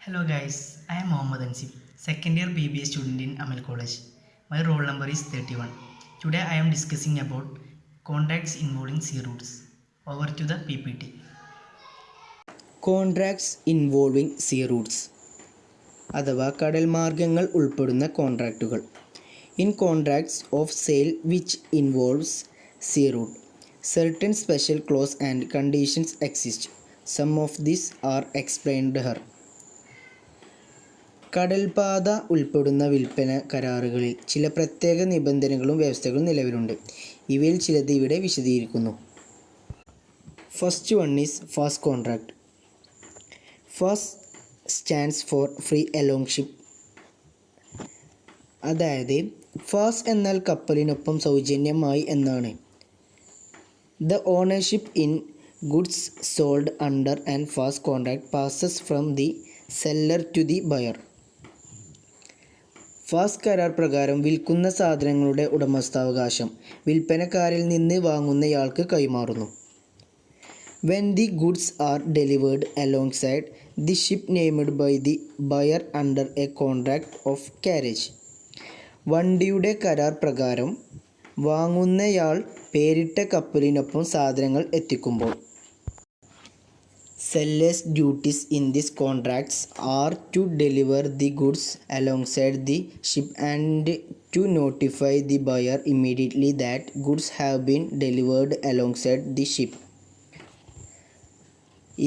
Hello guys, I am Mohammed ANSIB, second year BBA student in AMAL college. My roll number is 31. Today I am discussing about contracts involving sea routes. Over to the PPT. Contracts involving sea routes അഥവാ കടൽ മാർഗങ്ങൾ ഉൾപ്പെടുന്ന കോൺട്രാക്റ്റുകൾ. In contracts of sale which involves sea route certain special clause and conditions exist. Some of these are explained here. കടൽപാത ഉൾപ്പെടുന്ന വിൽപ്പന കരാറുകളിൽ ചില പ്രത്യേക നിബന്ധനകളും വ്യവസ്ഥകളും നിലവിലുണ്ട്. ഇവയിൽ ചിലത് ഇവിടെ വിശദീകരിക്കുന്നു. First one is fast contract. Fast stands for free along ship. അതായത് ഫാസ്റ്റ് എന്നാൽ കപ്പലിനൊപ്പം സൗജന്യമായി എന്നാണ്. The ownership in goods sold under an fast contract passes from the seller to the buyer. Fast കരാർ പ്രകാരം വിൽക്കുന്ന സാധനങ്ങളുടെ ഉടമസ്ഥാവകാശം വിൽപ്പനക്കാരിൽ നിന്ന് വാങ്ങുന്നയാൾക്ക് കൈമാറുന്നു. When the goods are delivered alongside the ship named by the buyer under a contract of carriage. വണ്ടിയുടെ കരാർ പ്രകാരം വാങ്ങുന്നയാൾ പേരിട്ട കപ്പലിനൊപ്പം സാധനങ്ങൾ എത്തിക്കുമ്പോൾ. Sellers' duties in these contracts are to deliver the goods alongside the ship and to notify the buyer immediately that goods have been delivered alongside the ship.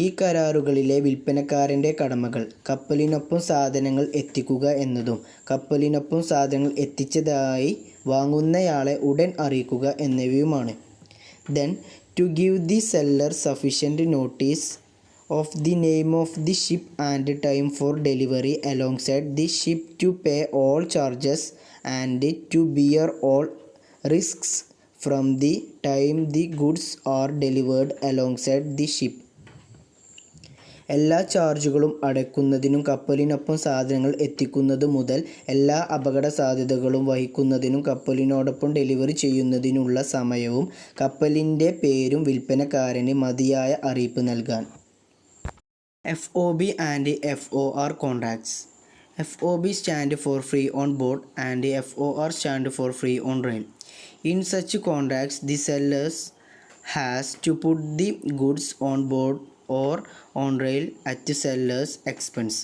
ഈ കരാറുകളിലെ വിൽപ്പനക്കാരൻ്റെ കടമകൾ കപ്പലിനൊപ്പം സാധനങ്ങൾ എത്തിക്കുക എന്നതും കപ്പലിനൊപ്പം സാധനങ്ങൾ എത്തിച്ചതായി വാങ്ങുന്നയാളെ ഉടൻ അറിയിക്കുക എന്നിവയുമാണ്. Then to give the seller sufficient notice of the name of the ship and time for delivery alongside the ship, to pay all charges and to bear all risks from the time the goods are delivered alongside the ship. എല്ലാ ചാർജുകളും അടയ്ക്കുന്നതിനും കപ്പലിനൊപ്പം സാധനങ്ങൾ എത്തിക്കുന്നത് മുതൽ എല്ലാ അപകട സാധ്യതകളും വഹിക്കുന്നതിനും കപ്പലിനോടൊപ്പം delivery ചെയ്യുന്നതിനുള്ള സമയവും കപ്പലിൻ്റെ പേരും വിൽപ്പനക്കാരന് മതിയായ അറിയിപ്പ് നൽകാൻ. FOB and FOR contracts. FOB stand for free on board and FOR stand for free on rail. In such contracts, the sellers has to put the goods on board or on rail at seller's expense.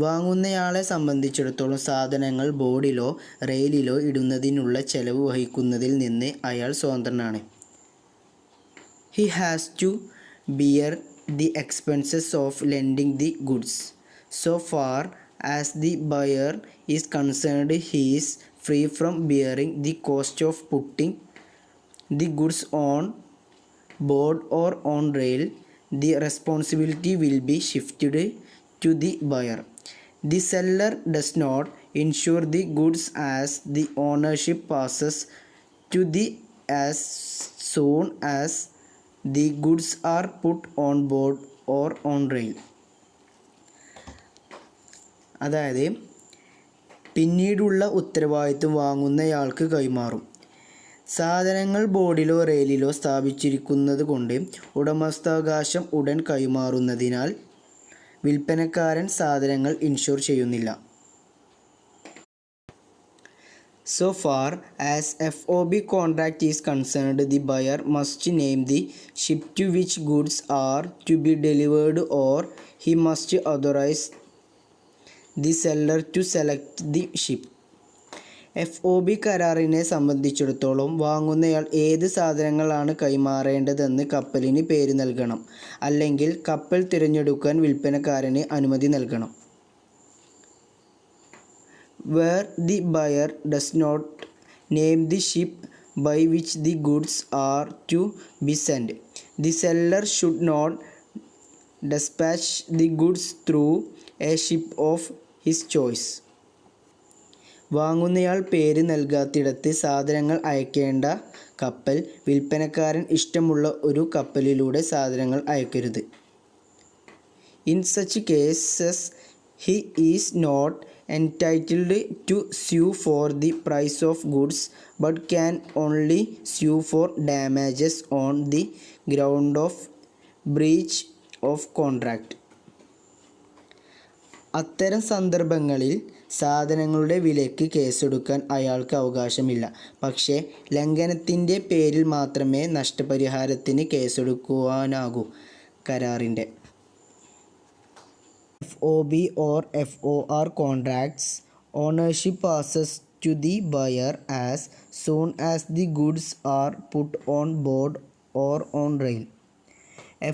വാങ്ങുന്നയാളെ സംബന്ധിച്ചിടത്തോളം സാധനങ്ങൾ ബോർഡിലോ റെയിലിലോ ഇടുന്നതിനുള്ള ചെലവ് വഹിക്കുന്നതിൽ നിന്ന് അയാൾ സ്വതന്ത്രനാണ്. He has to bear the expenses of lending the goods. So far as the buyer is concerned, he is free from bearing the cost of putting the goods on board or on rail. The responsibility will be shifted to the buyer. The seller does not insure the goods as the ownership passes to the as soon as the goods are put on board or on rail. അതായത് പിന്നീടുള്ള ഉത്തരവാദിത്വം വാങ്ങുന്നയാൾക്ക് കൈമാറും. സാധനങ്ങൾ ബോർഡിലോ റെയിലിലോ സ്ഥാപിച്ചിരിക്കുന്നത് കൊണ്ട് ഉടമസ്ഥാവകാശം ഉടൻ കൈമാറുന്നതിനാൽ വിൽപ്പനക്കാരൻ സാധനങ്ങൾ ഇൻഷുർ ചെയ്യുന്നില്ല. So far as FOB contract is concerned, the buyer must name the ship to which goods are to be delivered, or he must authorize the seller to select the ship. FOB കരാറിനെ സംബന്ധിച്ചിടത്തോളം വാങ്ങുന്നയാൾ ഏത് സാധനങ്ങളാണ് കൈമാറേണ്ടതെന്ന് കപ്പലിന് പേര് നൽകണം, അല്ലെങ്കിൽ കപ്പൽ തിരഞ്ഞെടുക്കാൻ വിൽപ്പനക്കാരന് അനുമതി നൽകണം. Where the buyer does not name the ship by which the goods are to be sent, the seller should not dispatch the goods through a ship of his choice. വാങ്ങുന്നയാൾ പേര് നൽകാത്തിടത്ത് സാധനങ്ങൾ അയക്കേണ്ട കപ്പൽ വിൽപ്പനക്കാരൻ ഇഷ്ടമുള്ള ഒരു കപ്പലിലൂടെ സാധനങ്ങൾ അയക്കരുത്. In such cases, he is not entitled to sue for the price of goods, but can only sue for damages on the ground of breach of contract. അത്തരം സന്ദർഭങ്ങളിൽ സാധനങ്ങളുടെ വിലയ്ക്ക് കേസെടുക്കാൻ അയാൾക്ക് അവകാശമില്ല. പക്ഷേ ലംഘനത്തിൻ്റെ പേരിൽ മാത്രമേ നഷ്ടപരിഹാരത്തിന് കേസെടുക്കുവാനാകൂ. കരാറിൻ്റെ FOB or FOR contracts, ownership passes to the buyer as soon as the goods are put on board or on rail.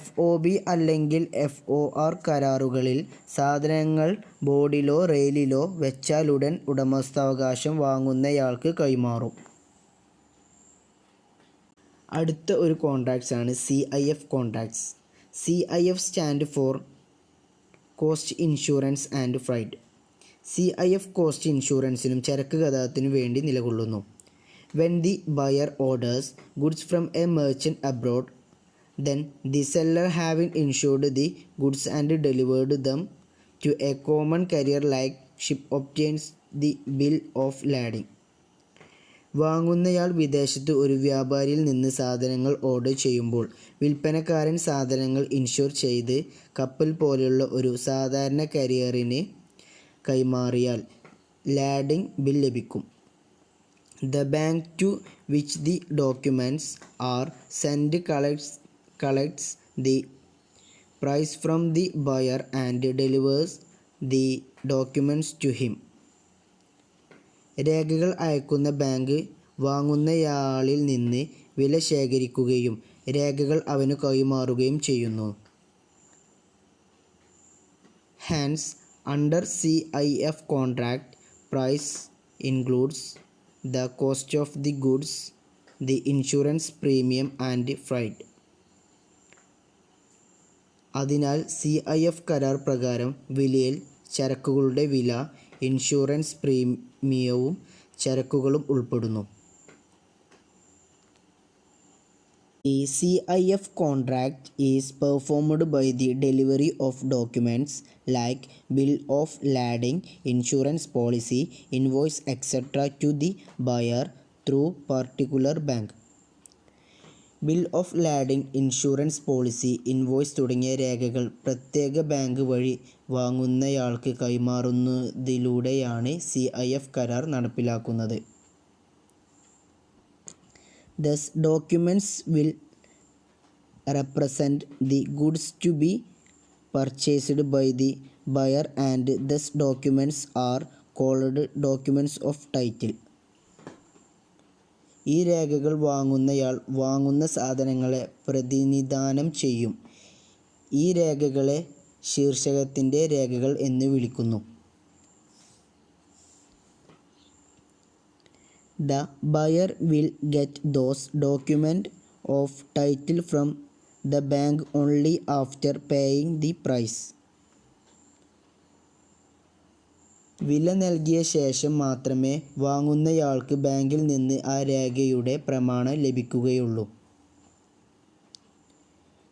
FOB അല്ലെങ്കിൽ FOR കരാറുകളിൽ സാധനങ്ങൾ ബോർഡിലോ റെയിലിലോ വെച്ചാലുടൻ ഉടമസ്ഥാവകാശം വാങ്ങുന്നയാൾക്ക് കൈമാറും. അടുത്ത ഒരു കോൺട്രാക്ട്സ് ആണ് CIF contracts. CIF stand for cost insurance and freight. CIF cost ഇൻഷുറൻസിനും ചരക്ക് ഗതാഗതത്തിനു വേണ്ടി നിലകൊള്ളുന്നു. When the buyer orders goods from a merchant abroad, then the seller, having insured the goods and delivered them to a common carrier like ship, obtains the bill of lading. വാങ്ങുന്നയാൾ വിദേശത്ത് ഒരു വ്യാപാരിയിൽ നിന്ന് സാധനങ്ങൾ order ചെയ്യുമ്പോൾ വിൽപ്പനക്കാരൻ സാധനങ്ങൾ insure ചെയ്ത് കപ്പൽ പോലെയുള്ള ഒരു സാധാരണ കരിയറിന് കൈമാറിയാൽ ലാഡിംഗ് ബിൽ ലഭിക്കും. The bank to which the documents are sent collects the price from the buyer and delivers the documents to him. രേഖകൾ അയക്കുന്ന ബാങ്ക് വാങ്ങുന്നയാളിൽ നിന്ന് വില ശേഖരിക്കുകയും രേഖകൾ അവന് കൈമാറുകയും ചെയ്യുന്നു. Hence, under CIF contract, price includes the cost of the goods, the insurance premium and freight. അതിനാൽ CIF കരാർ പ്രകാരം വിലയിൽ ചരക്കുകളുടെ വില, ഇൻഷുറൻസ് പ്രീമിയവും ചരക്കുകളും ഉൾപ്പെടുന്നു. The CIF contract is performed by the delivery of documents like bill of lading, insurance policy, invoice etc. to the buyer through particular bank. Bill of lading, insurance policy, invoice തുടങ്ങിയ രേഖകൾ പ്രത്യേക bank വഴി വാങ്ങുന്നയാൾക്ക് കൈമാറുന്നതിലൂടെയാണ് CIF കരാർ നടപ്പിലാക്കുന്നത്. Thus, documents will represent the goods to be purchased by the buyer and thus documents are called documents of title. ഈ രേഖകൾ വാങ്ങുന്നയാൾ വാങ്ങുന്ന സാധനങ്ങളെ പ്രതിനിധാനം ചെയ്യും. ഈ രേഖകളെ ശീർഷകത്തിൻ്റെ രേഖകൾ എന്ന് വിളിക്കുന്നു. The buyer will get those documents of title from the bank only after paying the price. വില നൽകിയ ശേഷം മാത്രമേ വാങ്ങുന്നയാൾക്ക് ബാങ്കിൽ നിന്ന് ആ രേഖയുടെ പ്രമാണം ലഭിക്കുകയുള്ളൂ.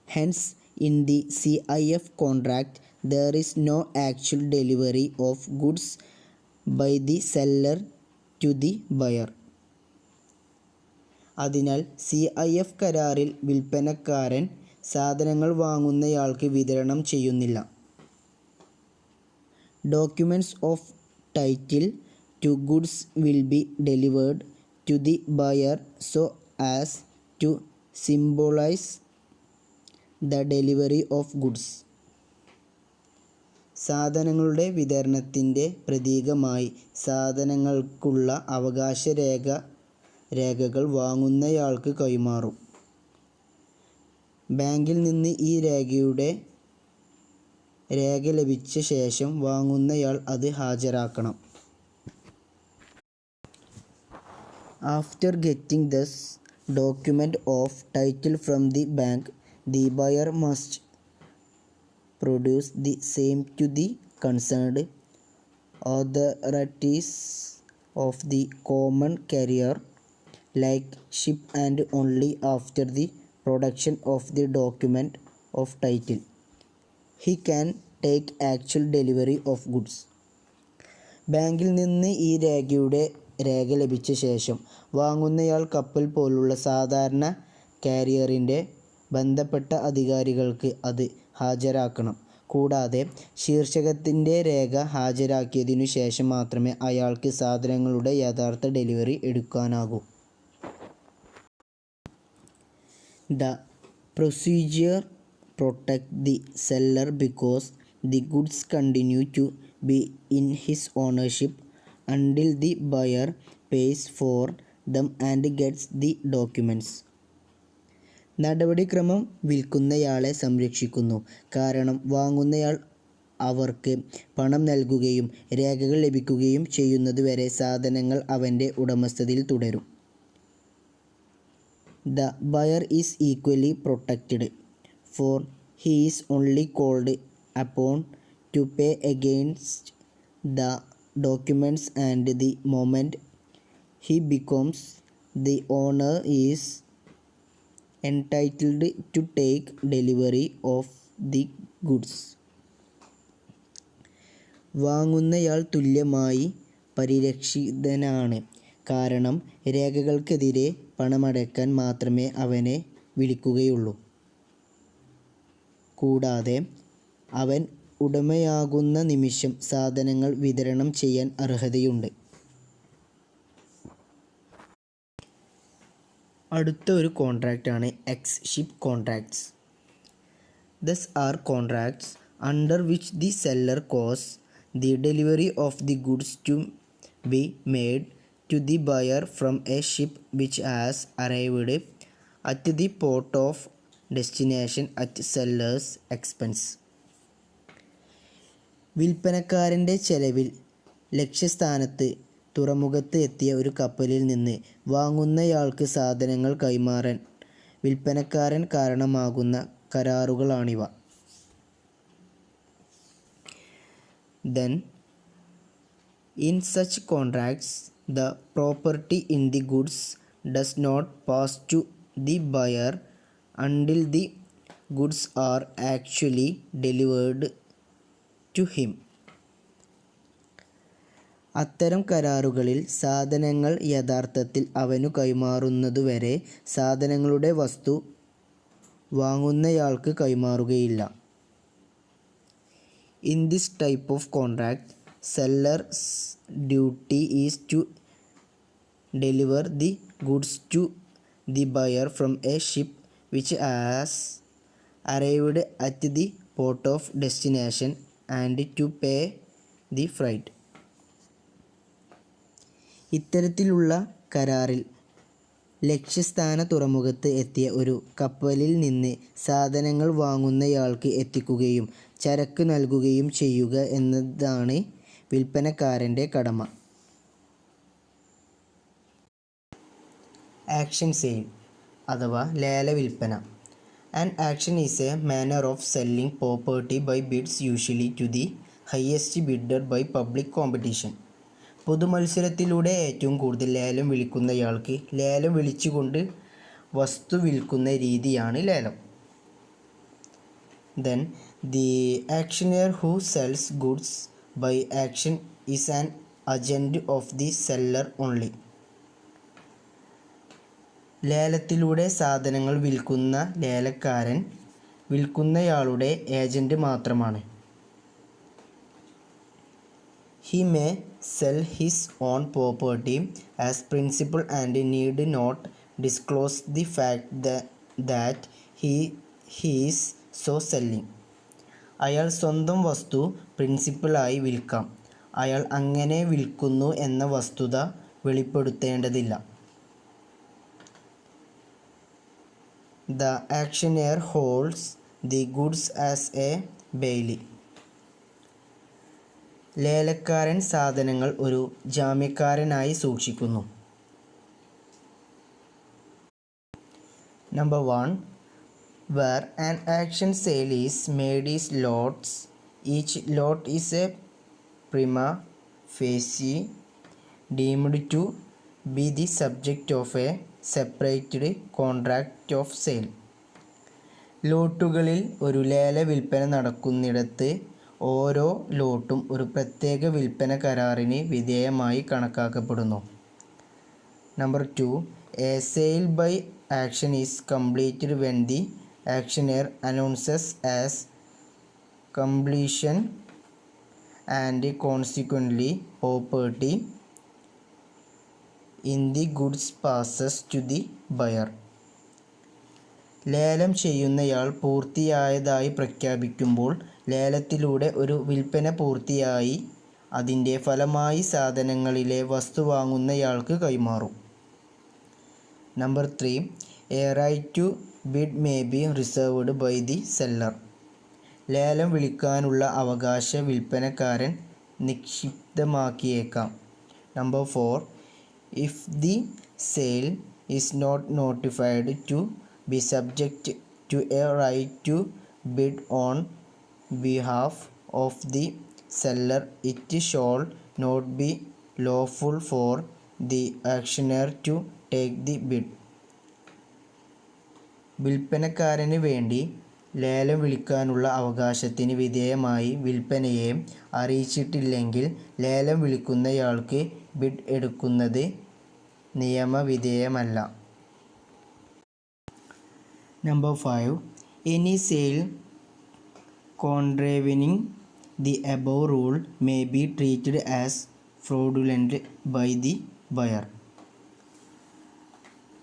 Hence, in the CIF contract, there is no actual delivery of goods by the seller to the buyer. അതിനാൽ CIF കരാറിൽ വിൽപ്പനക്കാരൻ സാധനങ്ങൾ വാങ്ങുന്നയാൾക്ക് വിതരണം ചെയ്യുന്നില്ല. Documents of title to goods will be delivered to the buyer so as to symbolize the delivery of goods. സാധനങ്ങളുടെ വിതരണത്തിൻ്റെ പ്രതീകമായി സാധനങ്ങൾക്കുള്ള അവകാശ രേഖകൾ വാങ്ങുന്നയാൾക്ക് കൈമാറും. ബാങ്കിൽ നിന്ന് ഈ രേഖ ലഭിച്ച ശേഷം വാങ്ങുന്നയാൾ അത് ഹാജരാക്കണം. After getting this document of title from the bank, the buyer must produce the same to the concerned authorities of the common carrier like ship and only after the production of the document of title he can take actual delivery of goods. ബാങ്കിൽ നിന്ന് ഈ രേഖ ലഭിച്ച ശേഷം വാങ്ങുന്നയാൾ കപ്പൽ പോലുള്ള സാധാരണ കാരിയറിൻ്റെ ബന്ധപ്പെട്ട അധികാരികൾക്ക് അത് ഹാജരാക്കണം. കൂടാതെ ശീർഷകത്തിൻ്റെ രേഖ ഹാജരാക്കിയതിനു ശേഷം മാത്രമേ അയാൾക്ക് സാധനങ്ങളുടെ യഥാർത്ഥ delivery എടുക്കാനാകൂ. The procedure protects the seller because the goods continue to be in his ownership until the buyer pays for them and gets the documents. നടപടിക്രമം വിൽക്കുന്നയാളെ സംരക്ഷിക്കുന്നു, കാരണം വാങ്ങുന്നയാൾ അവർക്ക് പണം നൽകുകയും രേഖകൾ ലഭിക്കുകയും ചെയ്യുന്നതുവരെ സാധനങ്ങൾ അവൻ്റെ ഉടമസ്ഥതയിൽ തുടരും. The buyer is equally protected, for he is only called upon to pay against the documents, and the moment he becomes the owner is entitled to take delivery of the goods. വാങ്ങുന്നയാൾ തുല്യമായി പരിരക്ഷിതനാണ്, കാരണം രേഖകൾക്കെതിരെ പണമടയ്ക്കാൻ മാത്രമേ അവനെ വിളിക്കുകയുള്ളൂ. കൂടാതെ അവൻ ഉടമയാകുന്ന നിമിഷം സാധനങ്ങൾ വിതരണം ചെയ്യാൻ അർഹതയുണ്ട്. അടുത്ത ഒരു കോൺട്രാക്റ്റാണ് ex ship contracts. These are contracts under which the seller causes the delivery of the goods to be made to the buyer from a ship which has arrived at the port of destination at seller's expense. വിൽപ്പനക്കാരൻ്റെ ചെലവിൽ ലക്ഷ്യസ്ഥാനത്ത് തുറമുഖത്ത് എത്തിയ ഒരു കപ്പലിൽ നിന്ന് വാങ്ങുന്നയാൾക്ക് സാധനങ്ങൾ കൈമാറാൻ വിൽപ്പനക്കാരൻ കാരണമാകുന്ന കരാറുകളാണിവ. Then, in such contracts, the property in the goods does not pass to the buyer until the goods are actually delivered to him. അത്തരം കരാറുകളിൽ സാധനങ്ങൾ യഥാർത്ഥത്തിൽ അവനു കൈമാറുന്നതുവരെ സാധനങ്ങളുടെ വസ്തു വാങ്ങുന്നയാൾക്ക് കൈമാറുകയില്ല. In this type of contract, seller's duty is to deliver the goods to the buyer from a ship which has arrived at the port of destination and to pay the freight. ഇത്തരത്തിലുള്ള കരാറിൽ ലക്ഷ്യസ്ഥാന തുറമുഖത്ത് എത്തിയ ഒരു കപ്പലിൽ നിന്ന് സാധനങ്ങൾ വാങ്ങുന്നയാൾക്ക് എത്തിക്കുകയും ചരക്ക് നൽകുകയും ചെയ്യുക എന്നതാണ് വിൽപ്പനക്കാരൻ്റെ കടമ. ആക്ഷൻ സെയിൽ അഥവാ ലേല വിൽപ്പന. An auction is a manner of selling property by bids, usually to the highest bidder by public competition. പൊതുമത്സരത്തിലൂടെ ഏറ്റവും കൂടുതൽ ലേലം വിളിക്കുന്നയാൾക്ക് ലേലം വിളിച്ചുകൊണ്ട് വസ്തു വിൽക്കുന്ന രീതിയാണ് ലേലം. Then, the auctioneer who sells goods by auction is an agent of the seller only. ലേലത്തിലൂടെ സാധനങ്ങൾ വിൽക്കുന്ന ലേലക്കാരൻ വിൽക്കുന്നയാളുടെ ഏജന്റ് മാത്രമാണ്. He may sell his own property as principal and need not disclose the fact that he is so selling. അയാൾ സ്വന്തം വസ്തു പ്രിൻസിപ്പലായി വിൽക്കാം. അയാൾ അങ്ങനെ വിൽക്കുന്നു എന്ന വസ്തുത വെളിപ്പെടുത്തേണ്ടതില്ല. The auctioneer holds the goods as a bailey. ലേലക്കാരൻ സാധനങ്ങൾ ഒരു ജാമ്യക്കാരനായി സൂക്ഷിക്കുന്നു. Number 1. Where an auction sale is made is lots. Each lot is a prima facie deemed to be the subject of a separated contract of sale. ലോട്ടുകളിൽ ഒരു ലേല വിൽപ്പന നടക്കുന്നിടത്ത് ഓരോ ലോട്ടും ഒരു പ്രത്യേക വിൽപ്പന കരാറിന് വിധേയമായി കണക്കാക്കപ്പെടുന്നു. Number 2. A sale by auction is completed when the auctioneer announces as completion and consequently property in the goods passes to the buyer. ലേലം ചെയ്യുന്നയാൾ പൂർത്തിയായതായി പ്രഖ്യാപിക്കുമ്പോൾ ലേലത്തിലൂടെ ഒരു വിൽപ്പന പൂർത്തിയായി അതിൻ്റെ ഫലമായി സാധനങ്ങളിലെ വസ്തു വാങ്ങുന്നയാൾക്ക് കൈമാറും. Number 3, a right to bid may be reserved by the seller. ലേലം വിളിക്കാനുള്ള അവകാശ വിൽപ്പനക്കാരൻ നിക്ഷിപ്തമാക്കിയേക്കാം. Number 4, if the sale is not notified to be subject to a right to bid on behalf of the seller, it shall not be lawful for the auctioneer to take the bid. വിൽപ്പനക്കാരന് വേണ്ടി ലേലം വിളിക്കാനുള്ള അവകാശത്തിന് വിധേയമായി വിൽപ്പനയെ അറിയിച്ചിട്ടില്ലെങ്കിൽ ലേലം വിളിക്കുന്നയാൾക്ക് bid എടുക്കുന്നത് നിയമവിധേയമല്ല. Number 5, any sale contravening the above rule may be treated as fraudulent by the buyer.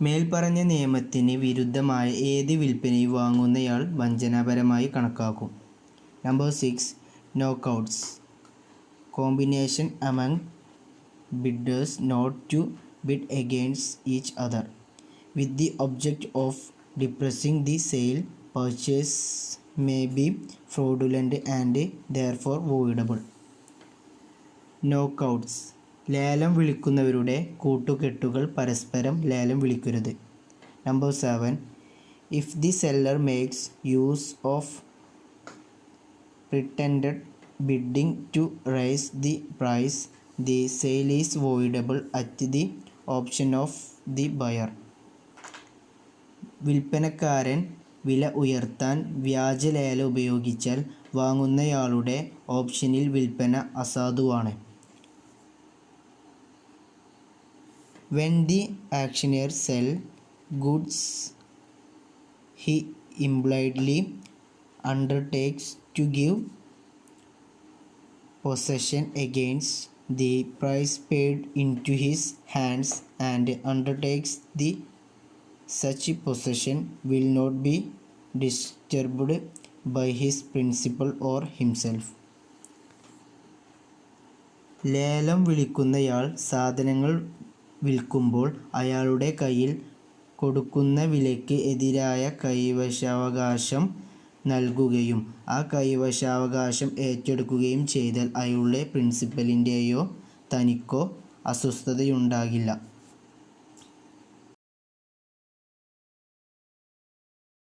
മേൽപ്പറഞ്ഞ നിയമത്തിന് വിരുദ്ധമായ ഏത് വിൽപ്പനയും വാങ്ങുന്നയാൾ വഞ്ചനാപരമായി കണക്കാക്കും. Number 6, knockouts. Combination among bidders not to bid against each other with the object of depressing the sale purchase may be fraudulent and therefore voidable. Knockouts. ലേലം വിളിക്കുന്നവരുടെ കൂട്ടുകെട്ടുകൾ പരസ്പരം ലേലം വിളിക്കരുത്. Number 7, if the seller makes use of pretended bidding to raise the price, the sale is voidable at the option of the buyer. വിൽപ്പനക്കാരൻ വില ഉയർത്താൻ വ്യാജലേലം ഉപയോഗിച്ചാൽ വാങ്ങുന്നയാളുടെ ഓപ്ഷനിൽ വിൽപ്പന അസാധുവാണ്. When the auctioneer sell goods, he impliedly undertakes to give possession against the price paid into his hands and undertakes the such possession will not be disturbed by his principal or himself. ലേലം വിളിക്കുന്നയാൾ സാധനങ്ങൾ വിൽക്കുമ്പോൾ അയാളുടെ കയ്യിൽ കൊടുക്കുന്ന വിലയ്ക്ക് എതിരായ കൈവശാവകാശം നൽകുകയും ആ കൈവശാവകാശം ഏറ്റെടുക്കുകയും ചെയ്താൽ അയാളുടെ പ്രിൻസിപ്പലിൻ്റെയോ തനിക്കോ അസ്വസ്ഥതയുണ്ടാകില്ല.